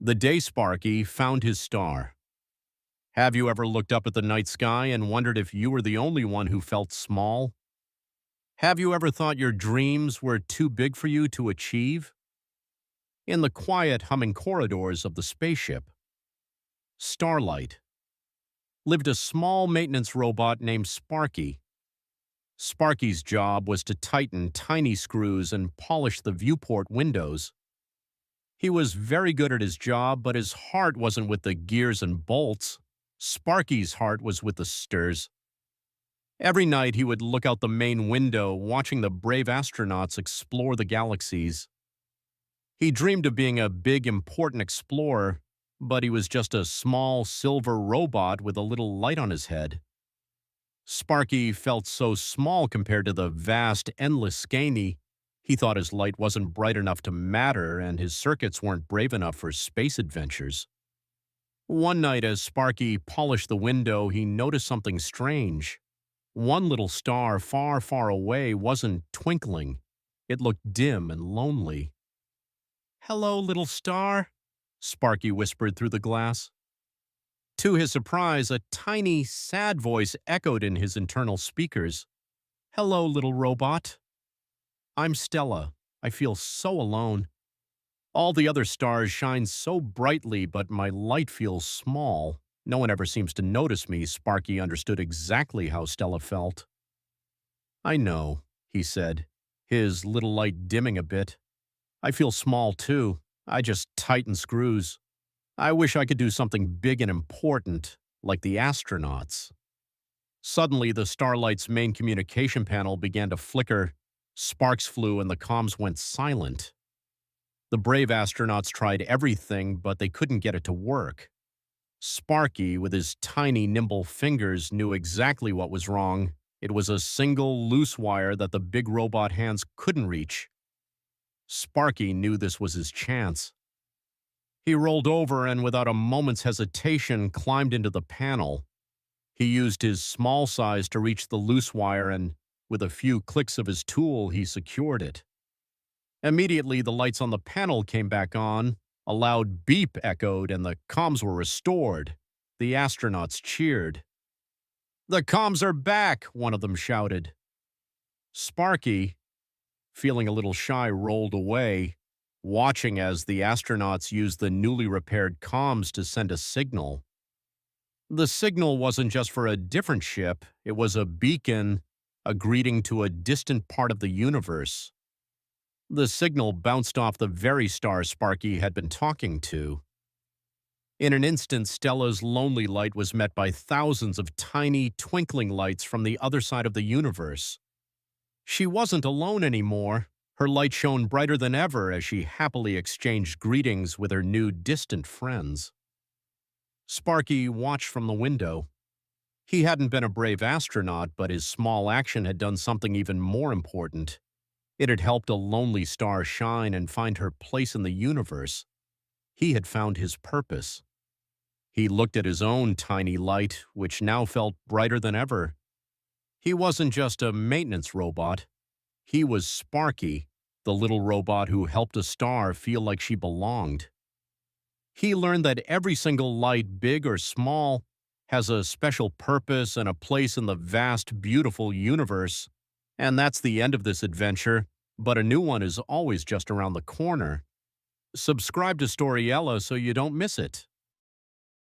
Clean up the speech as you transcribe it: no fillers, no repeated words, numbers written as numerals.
The day Sparky found his star. Have you ever looked up at the night sky and wondered if you were the only one who felt small? Have you ever thought your dreams were too big for you to achieve? In the quiet, humming corridors of the spaceship, Starlight, lived a small maintenance robot named Sparky. Sparky's job was to tighten tiny screws and polish the viewport windows. He was very good at his job, but his heart wasn't with the gears and bolts. Sparky's heart was with the stirs. Every night he would look out the main window, watching the brave astronauts explore the galaxies. He dreamed of being a big, important explorer, but he was just a small, silver robot with a little light on his head. Sparky felt so small compared to the vast, endless sky. He thought his light wasn't bright enough to matter, and his circuits weren't brave enough for space adventures. One night, as Sparky polished the window, he noticed something strange. One little star far, far away wasn't twinkling. It looked dim and lonely. "Hello, little star," Sparky whispered through the glass. To his surprise, a tiny, sad voice echoed in his internal speakers. "Hello, little robot. I'm Stella. I feel so alone. All the other stars shine so brightly, but my light feels small. No one ever seems to notice me." Sparky understood exactly how Stella felt. "I know," he said, his little light dimming a bit. "I feel small, too. I just tighten screws. I wish I could do something big and important, like the astronauts." Suddenly, the Starlight's main communication panel began to flicker. Sparks flew and the comms went silent. The brave astronauts tried everything, but they couldn't get it to work. Sparky, with his tiny, nimble fingers, knew exactly what was wrong. It was a single, loose wire that the big robot hands couldn't reach. Sparky knew this was his chance. He rolled over and, without a moment's hesitation, climbed into the panel. He used his small size to reach the loose wire, and with a few clicks of his tool, he secured it. Immediately, the lights on the panel came back on. A loud beep echoed, and the comms were restored. The astronauts cheered. "The comms are back," one of them shouted. Sparky, feeling a little shy, rolled away, watching as the astronauts used the newly repaired comms to send a signal. The signal wasn't just for a different ship. It was a beacon, a greeting to a distant part of the universe. The signal bounced off the very star Sparky had been talking to. In an instant, Stella's lonely light was met by thousands of tiny, twinkling lights from the other side of the universe. She wasn't alone anymore. Her light shone brighter than ever as she happily exchanged greetings with her new distant friends. Sparky watched from the window. He hadn't been a brave astronaut, but his small action had done something even more important. It had helped a lonely star shine and find her place in the universe. He had found his purpose. He looked at his own tiny light, which now felt brighter than ever. He wasn't just a maintenance robot. He was Sparky, the little robot who helped a star feel like she belonged. He learned that every single light, big or small, has a special purpose and a place in the vast, beautiful universe. And that's the end of this adventure, but a new one is always just around the corner. Subscribe to Storiella so you don't miss it.